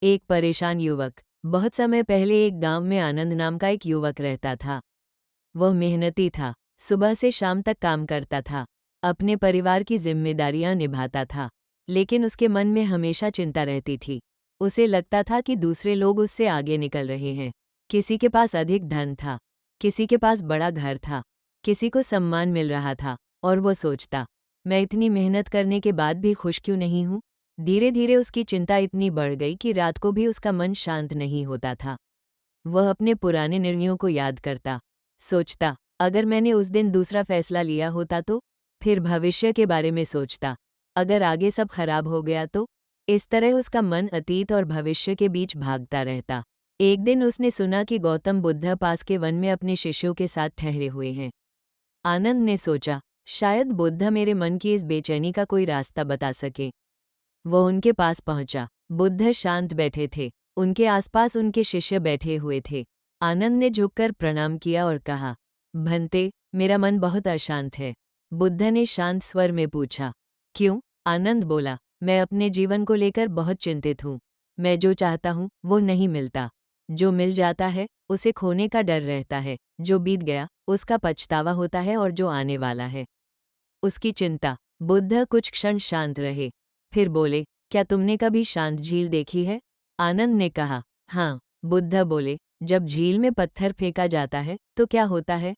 एक परेशान युवक। बहुत समय पहले एक गांव में आनंद नाम का एक युवक रहता था। वह मेहनती था, सुबह से शाम तक काम करता था, अपने परिवार की जिम्मेदारियां निभाता था। लेकिन उसके मन में हमेशा चिंता रहती थी। उसे लगता था कि दूसरे लोग उससे आगे निकल रहे हैं। किसी के पास अधिक धन था, किसी के पास बड़ा घर था, किसी को सम्मान मिल रहा था, और वो सोचता, मैं इतनी मेहनत करने के बाद भी खुश क्यों नहीं हूँ। धीरे धीरे उसकी चिंता इतनी बढ़ गई कि रात को भी उसका मन शांत नहीं होता था। वह अपने पुराने निर्णयों को याद करता, सोचता, अगर मैंने उस दिन दूसरा फैसला लिया होता तो। फिर भविष्य के बारे में सोचता, अगर आगे सब खराब हो गया तो। इस तरह उसका मन अतीत और भविष्य के बीच भागता रहता। एक दिन उसने सुना कि गौतम बुद्ध पास के वन में अपने शिष्यों के साथ ठहरे हुए हैं। आनंद ने सोचा, शायद बुद्ध मेरे मन की इस बेचैनी का कोई रास्ता बता सके। वह उनके पास पहुंचा। बुद्ध शांत बैठे थे, उनके आसपास उनके शिष्य बैठे हुए थे। आनंद ने झुककर प्रणाम किया और कहा, भंते, मेरा मन बहुत अशांत है। बुद्ध ने शांत स्वर में पूछा, क्यों? आनंद बोला, मैं अपने जीवन को लेकर बहुत चिंतित हूँ। मैं जो चाहता हूँ वो नहीं मिलता। जो मिल जाता है उसे खोने का डर रहता है, जो बीत गया उसका पछतावा होता है, और जो आने वाला है उसकी चिंता। बुद्ध कुछ क्षण शांत रहे, फिर बोले, क्या तुमने कभी शांत झील देखी है? आनंद ने कहा, हाँ। बुद्ध बोले, जब झील में पत्थर फेंका जाता है तो क्या होता है?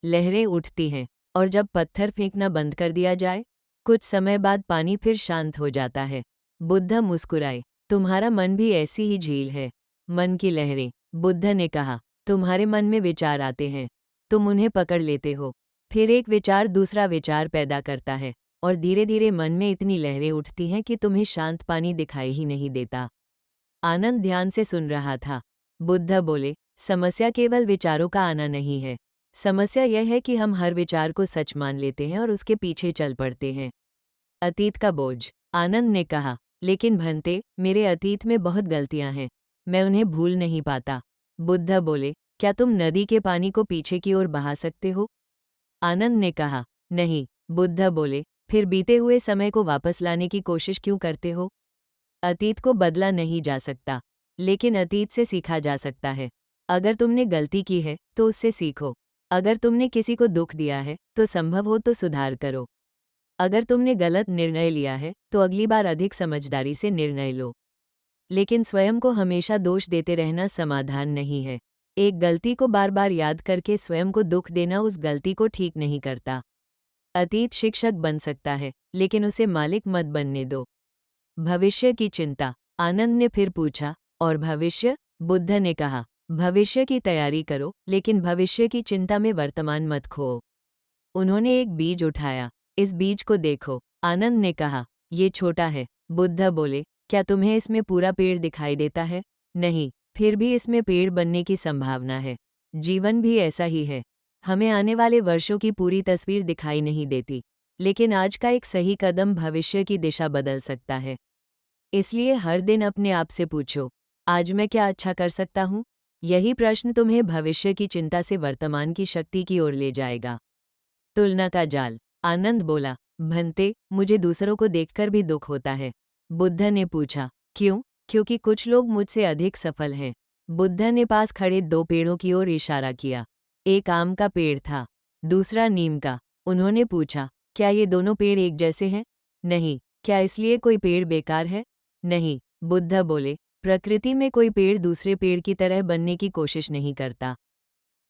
लहरें उठती हैं। और जब पत्थर फेंकना बंद कर दिया जाए, कुछ समय बाद पानी फिर शांत हो जाता है। बुद्ध मुस्कुराए, तुम्हारा मन भी ऐसी ही झील है। मन की लहरें। बुद्ध ने कहा, तुम्हारे मन में विचार आते हैं, तुम उन्हें पकड़ लेते हो। फिर एक विचार दूसरा विचार पैदा करता है, और धीरे धीरे मन में इतनी लहरें उठती हैं कि तुम्हें शांत पानी दिखाई ही नहीं देता। आनंद ध्यान से सुन रहा था। बुद्ध बोले, समस्या केवल विचारों का आना नहीं है। समस्या यह है कि हम हर विचार को सच मान लेते हैं और उसके पीछे चल पड़ते हैं। अतीत का बोझ। आनंद ने कहा, लेकिन भंते, मेरे अतीत में बहुत गलतियां हैं, मैं उन्हें भूल नहीं पाता। बुद्ध बोले, क्या तुम नदी के पानी को पीछे की ओर बहा सकते हो? आनंद ने कहा, नहीं। बुद्ध बोले, फिर बीते हुए समय को वापस लाने की कोशिश क्यों करते हो? अतीत को बदला नहीं जा सकता, लेकिन अतीत से सीखा जा सकता है। अगर तुमने गलती की है तो उससे सीखो। अगर तुमने किसी को दुख दिया है तो संभव हो तो सुधार करो। अगर तुमने गलत निर्णय लिया है तो अगली बार अधिक समझदारी से निर्णय लो। लेकिन स्वयं को हमेशा दोष देते रहना समाधान नहीं है। एक गलती को बार बार याद करके स्वयं को दुख देना उस गलती को ठीक नहीं करता। अतीत शिक्षक बन सकता है, लेकिन उसे मालिक मत बनने दो। भविष्य की चिंता। आनंद ने फिर पूछा, और भविष्य? बुद्ध ने कहा, भविष्य की तैयारी करो, लेकिन भविष्य की चिंता में वर्तमान मत खो। उन्होंने एक बीज उठाया, इस बीज को देखो। आनंद ने कहा, ये छोटा है। बुद्ध बोले, क्या तुम्हें इसमें पूरा पेड़ दिखाई देता है? नहीं, फिर भी इसमें पेड़ बनने की संभावना है। जीवन भी ऐसा ही है। हमें आने वाले वर्षों की पूरी तस्वीर दिखाई नहीं देती, लेकिन आज का एक सही कदम भविष्य की दिशा बदल सकता है। इसलिए हर दिन अपने आप से पूछो, आज मैं क्या अच्छा कर सकता हूँ? यही प्रश्न तुम्हें भविष्य की चिंता से वर्तमान की शक्ति की ओर ले जाएगा। तुलना का जाल। आनंद बोला, भंते, मुझे दूसरों को देखकर भी दुख होता है। बुद्ध ने पूछा, क्यों? क्योंकि कुछ लोग मुझसे अधिक सफल हैं। बुद्ध ने पास खड़े दो पेड़ों की ओर इशारा किया। एक आम का पेड़ था, दूसरा नीम का। उन्होंने पूछा, क्या ये दोनों पेड़ एक जैसे हैं? नहीं। क्या इसलिए कोई पेड़ बेकार है? नहीं। बुद्ध बोले, प्रकृति में कोई पेड़ दूसरे पेड़ की तरह बनने की कोशिश नहीं करता।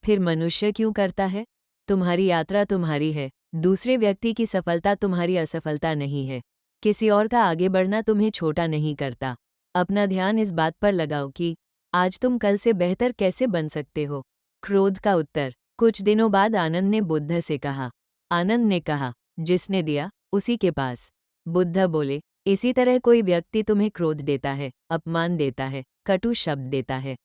फिर मनुष्य क्यों करता है? तुम्हारी यात्रा तुम्हारी है, दूसरे व्यक्ति की सफलता तुम्हारी असफलता नहीं है। किसी और का आगे बढ़ना तुम्हें छोटा नहीं करता। अपना ध्यान इस बात पर लगाओ कि आज तुम कल से बेहतर कैसे बन सकते हो। क्रोध का उत्तर। कुछ दिनों बाद आनंद ने बुद्ध से कहा। आनंद ने कहा, जिसने दिया उसी के पास। बुद्ध बोले, इसी तरह कोई व्यक्ति तुम्हें क्रोध देता है, अपमान देता है, कटु शब्द देता है।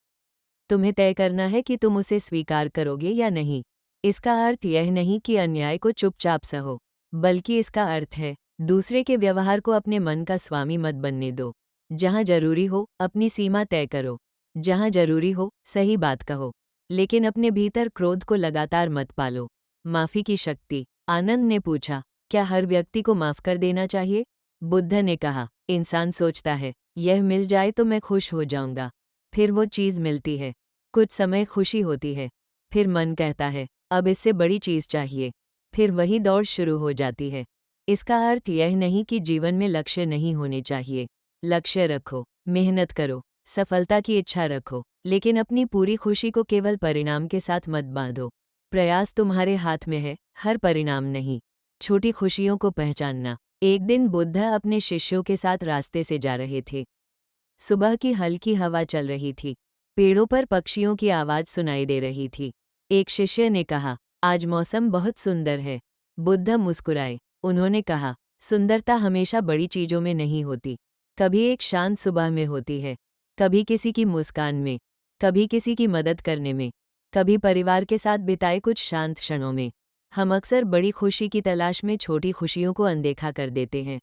तुम्हें तय करना है कि तुम उसे स्वीकार करोगे या नहीं। इसका अर्थ यह नहीं कि अन्याय को चुपचाप सहो, बल्कि इसका अर्थ है, दूसरे के व्यवहार को अपने मन का स्वामी मत बनने दो। जहां जरूरी हो अपनी सीमा तय करो, जहां जरूरी हो सही बात कहो, लेकिन अपने भीतर क्रोध को लगातार मत पालो। माफी की शक्ति। आनंद ने पूछा, क्या हर व्यक्ति को माफ कर देना चाहिए? बुद्ध ने कहा, इंसान सोचता है, यह मिल जाए तो मैं खुश हो जाऊंगा। फिर वो चीज़ मिलती है। कुछ समय खुशी होती है। फिर मन कहता है अब इससे बड़ी चीज़ चाहिए। फिर वही दौड़ शुरू हो जाती है। इसका अर्थ यह नहीं कि जीवन में लक्ष्य नहीं होने चाहिए। लक्ष्य रखो, मेहनत करो, सफलता की इच्छा रखो, लेकिन अपनी पूरी खुशी को केवल परिणाम के साथ मत बांधो। प्रयास तुम्हारे हाथ में है, हर परिणाम नहीं। छोटी खुशियों को पहचानना। एक दिन बुद्ध अपने शिष्यों के साथ रास्ते से जा रहे थे। सुबह की हल्की हवा चल रही थी। पेड़ों पर पक्षियों की आवाज़ सुनाई दे रही थी। एक शिष्य ने कहा, आज मौसम बहुत सुंदर है। बुद्ध मुस्कुराए। उन्होंने कहा, सुंदरता हमेशा बड़ी चीज़ों में नहीं होती। कभी एक शांत सुबह में होती है, कभी किसी की मुस्कान में, कभी किसी की मदद करने में, कभी परिवार के साथ बिताए कुछ शांत क्षणों में। हम अक्सर बड़ी खुशी की तलाश में छोटी खुशियों को अनदेखा कर देते हैं।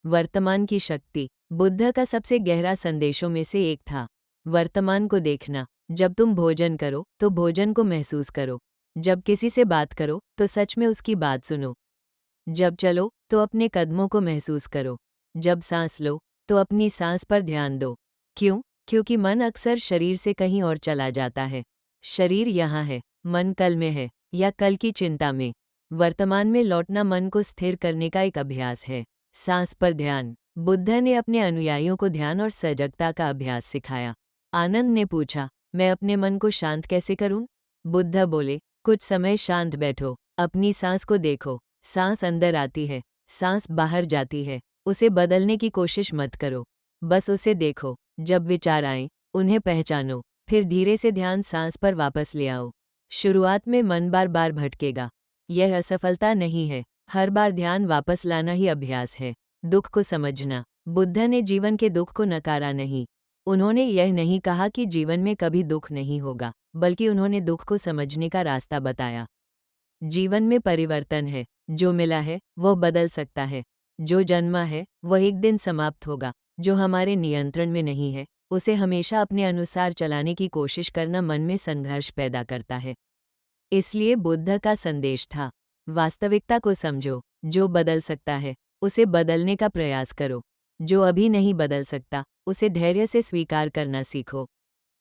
वर्तमान की शक्ति। बुद्ध का सबसे गहरा संदेशों में से एक था, वर्तमान को देखना। जब तुम भोजन करो तो भोजन को महसूस करो। जब किसी से बात करो तो सच में उसकी बात सुनो। जब चलो तो अपने कदमों को महसूस करो। जब सांस लो तो अपनी सांस पर ध्यान दो। क्यों? क्योंकि मन अक्सर शरीर से कहीं और चला जाता है। शरीर यहाँ है, मन कल में है या कल की चिंता में। वर्तमान में लौटना मन को स्थिर करने का एक अभ्यास है। सांस पर ध्यान। बुद्ध ने अपने अनुयायियों को ध्यान और सजगता का अभ्यास सिखाया। आनंद ने पूछा, मैं अपने मन को शांत कैसे करूं? बुद्ध बोले, कुछ समय शांत बैठो, अपनी सांस को देखो। सांस अंदर आती है, सांस बाहर जाती है। उसे बदलने की कोशिश मत करो, बस उसे देखो। जब विचार आए, उन्हें पहचानो, फिर धीरे से ध्यान सांस पर वापस ले आओ। शुरुआत में मन बार बार भटकेगा। यह असफलता नहीं है, हर बार ध्यान वापस लाना ही अभ्यास है। दुख को समझना। बुद्ध ने जीवन के दुख को नकारा नहीं। उन्होंने यह नहीं कहा कि जीवन में कभी दुख नहीं होगा, बल्कि उन्होंने दुख को समझने का रास्ता बताया। जीवन में परिवर्तन है, जो मिला है वह बदल सकता है। जो जन्मा है वह एक दिन समाप्त होगा। जो हमारे नियंत्रण में नहीं है, उसे हमेशा अपने अनुसार चलाने की कोशिश करना मन में संघर्ष पैदा करता है। इसलिए बुद्ध का संदेश था, वास्तविकता को समझो। जो बदल सकता है उसे बदलने का प्रयास करो। जो अभी नहीं बदल सकता उसे धैर्य से स्वीकार करना सीखो।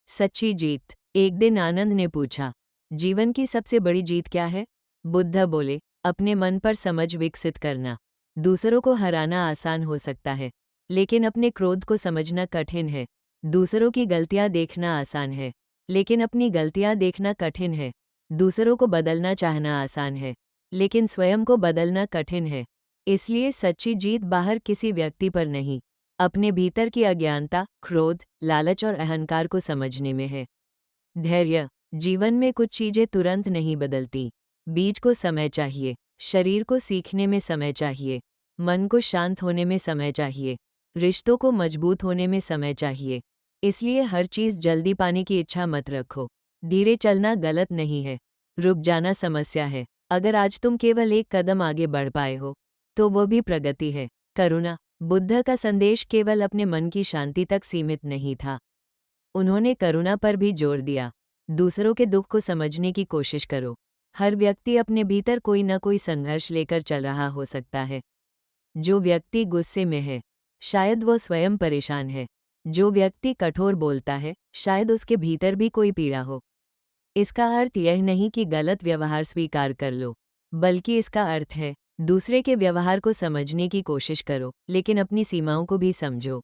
सच्ची जीत। एक दिन आनंद ने पूछा, जीवन की सबसे बड़ी जीत क्या है? बुद्ध बोले, अपने मन पर समझ विकसित करना। दूसरों को हराना आसान हो सकता है, लेकिन अपने क्रोध को समझना कठिन है। दूसरों की गलतियां देखना आसान है, लेकिन अपनी गलतियां देखना कठिन है। दूसरों को बदलना चाहना आसान है, लेकिन स्वयं को बदलना कठिन है। इसलिए सच्ची जीत बाहर किसी व्यक्ति पर नहीं, अपने भीतर की अज्ञानता, क्रोध, लालच और अहंकार को समझने में है। धैर्य। जीवन में कुछ चीजें तुरंत नहीं बदलती। बीज को समय चाहिए, शरीर को सीखने में समय चाहिए, मन को शांत होने में समय चाहिए, रिश्तों को मजबूत होने में समय चाहिए। इसलिए हर चीज जल्दी पाने की इच्छा मत रखो। धीरे चलना गलत नहीं है, रुक जाना समस्या है। अगर आज तुम केवल एक कदम आगे बढ़ पाए हो, तो वो भी प्रगति है। करुणा। बुद्ध का संदेश केवल अपने मन की शांति तक सीमित नहीं था। उन्होंने करुणा पर भी जोर दिया। दूसरों के दुख को समझने की कोशिश करो। हर व्यक्ति अपने भीतर कोई न कोई संघर्ष लेकर चल रहा हो सकता है। जो व्यक्ति गुस्से में है, शायद वो स्वयं परेशान है। जो व्यक्ति कठोर बोलता है, शायद उसके भीतर भी कोई पीड़ा हो। इसका अर्थ यह नहीं कि गलत व्यवहार स्वीकार कर लो, बल्कि इसका अर्थ है, दूसरे के व्यवहार को समझने की कोशिश करो, लेकिन अपनी सीमाओं को भी समझो।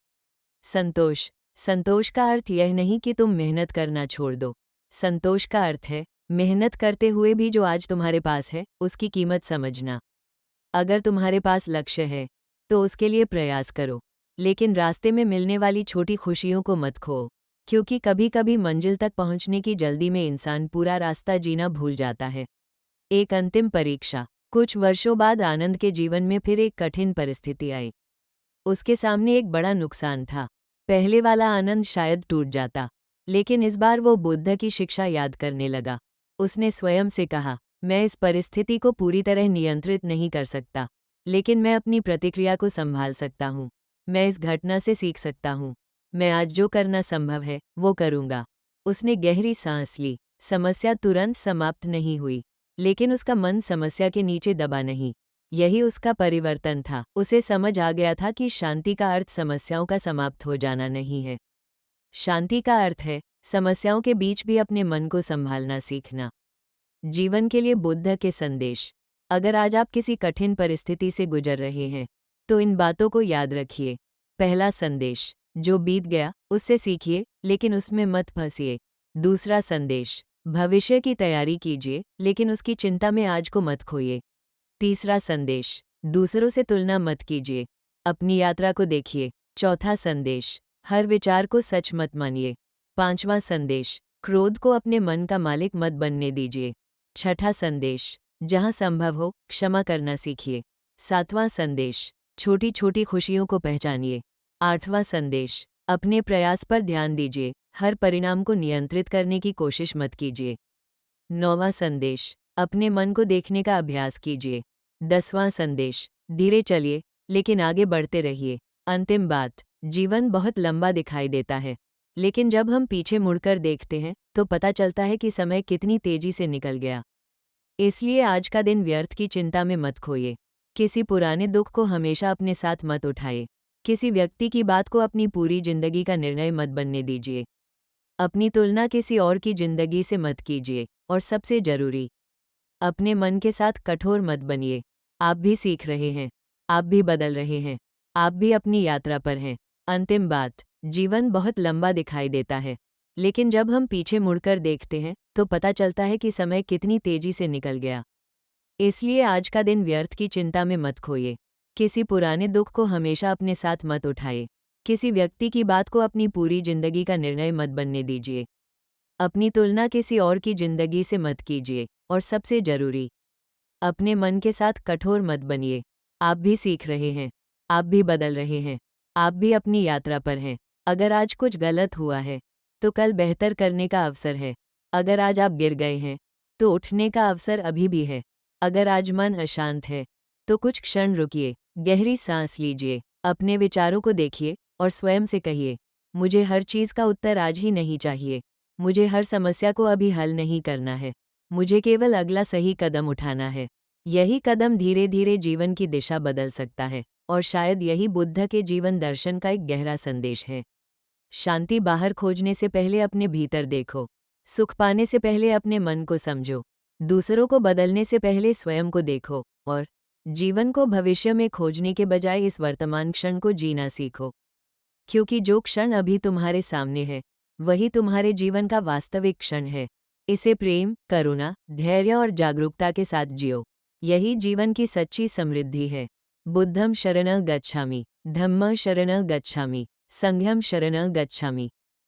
संतोष। संतोष का अर्थ यह नहीं कि तुम मेहनत करना छोड़ दो। संतोष का अर्थ है, मेहनत करते हुए भी जो आज तुम्हारे पास है, उसकी कीमत समझना। अगर तुम्हारे पास लक्ष्य है, तो उसके लिए प्रयास करो, लेकिन रास्ते में मिलने वाली छोटी खुशियों को मत खो, क्योंकि कभी कभी मंजिल तक पहुंचने की जल्दी में इंसान पूरा रास्ता जीना भूल जाता है। एक अंतिम परीक्षा। कुछ वर्षों बाद आनंद के जीवन में फिर एक कठिन परिस्थिति आई। उसके सामने एक बड़ा नुकसान था। पहले वाला आनंद शायद टूट जाता, लेकिन इस बार वो बुद्ध की शिक्षा याद करने लगा। उसने स्वयं से कहा, मैं इस परिस्थिति को पूरी तरह नियंत्रित नहीं कर सकता, लेकिन मैं अपनी प्रतिक्रिया को संभाल सकता हूँ। मैं इस घटना से सीख सकता हूँ। मैं आज जो करना संभव है वो करूँगा। उसने गहरी सांस ली। समस्या तुरंत समाप्त नहीं हुई, लेकिन उसका मन समस्या के नीचे दबा नहीं। यही उसका परिवर्तन था। उसे समझ आ गया था कि शांति का अर्थ समस्याओं का समाप्त हो जाना नहीं है। शांति का अर्थ है समस्याओं के बीच भी अपने मन को संभालना सीखना। जीवन के लिए बुद्ध के संदेश। अगर आज आप किसी कठिन परिस्थिति से गुजर रहे हैं तो इन बातों को याद रखिए। पहला संदेश, जो बीत गया उससे सीखिए लेकिन उसमें मत फंसिए। दूसरा संदेश, भविष्य की तैयारी कीजिए लेकिन उसकी चिंता में आज को मत खोइए। तीसरा संदेश, दूसरों से तुलना मत कीजिए, अपनी यात्रा को देखिए। चौथा संदेश, हर विचार को सच मत मानिए। पांचवा संदेश, क्रोध को अपने मन का मालिक मत बनने दीजिए। छठा संदेश, जहां संभव हो क्षमा करना सीखिए। सातवां संदेश, छोटी छोटी खुशियों को पहचानिए। आठवां संदेश, अपने प्रयास पर ध्यान दीजिए, हर परिणाम को नियंत्रित करने की कोशिश मत कीजिए। नौवां संदेश, अपने मन को देखने का अभ्यास कीजिए। 10वां संदेश, धीरे चलिए लेकिन आगे बढ़ते रहिए। अंतिम बात, जीवन बहुत लंबा दिखाई देता है लेकिन जब हम पीछे मुड़कर देखते हैं तो पता चलता है कि समय कितनी तेजी से निकल गया। इसलिए आज का दिन व्यर्थ की चिंता में मत खोइए। किसी पुराने दुख को हमेशा अपने साथ मत उठाइए। किसी व्यक्ति की बात को अपनी पूरी जिंदगी का निर्णय मत बनने दीजिए। अपनी तुलना किसी और की जिंदगी से मत कीजिए। और सबसे जरूरी, अपने मन के साथ कठोर मत बनिए। आप भी सीख रहे हैं, आप भी बदल रहे हैं, आप भी अपनी यात्रा पर हैं। अंतिम बात, जीवन बहुत लंबा दिखाई देता है लेकिन जब हम पीछे मुड़कर देखते हैं तो पता चलता है कि समय कितनी तेजी से निकल गया। इसलिए आज का दिन व्यर्थ की चिंता में मत खोइए। किसी पुराने दुख को हमेशा अपने साथ मत उठाइए। किसी व्यक्ति की बात को अपनी पूरी जिंदगी का निर्णय मत बनने दीजिए। अपनी तुलना किसी और की जिंदगी से मत कीजिए। और सबसे जरूरी, अपने मन के साथ कठोर मत बनिए। आप भी सीख रहे हैं, आप भी बदल रहे हैं, आप भी अपनी यात्रा पर हैं। अगर आज कुछ गलत हुआ है तो कल बेहतर करने का अवसर है। अगर आज आप गिर गए हैं तो उठने का अवसर अभी भी है। अगर आज मन अशांत है तो कुछ क्षण रुकिए, गहरी सांस लीजिए, अपने विचारों को देखिए और स्वयं से कहिए, मुझे हर चीज़ का उत्तर आज ही नहीं चाहिए। मुझे हर समस्या को अभी हल नहीं करना है। मुझे केवल अगला सही कदम उठाना है। यही कदम धीरे धीरे जीवन की दिशा बदल सकता है। और शायद यही बुद्ध के जीवन दर्शन का एक गहरा संदेश है। शांति बाहर खोजने से पहले अपने भीतर देखो। सुख पाने से पहले अपने मन को समझो। दूसरों को बदलने से पहले स्वयं को देखो। और जीवन को भविष्य में खोजने के बजाय इस वर्तमान क्षण को जीना सीखो। क्योंकि जो क्षण अभी तुम्हारे सामने है वही तुम्हारे जीवन का वास्तविक क्षण है। इसे प्रेम, करुणा, धैर्य और जागरूकता के साथ जियो। यही जीवन की सच्ची समृद्धि है। बुद्धं शरणं गच्छामि, धम्मं शरणं गच्छामि, संघं शरणं गच्छामि।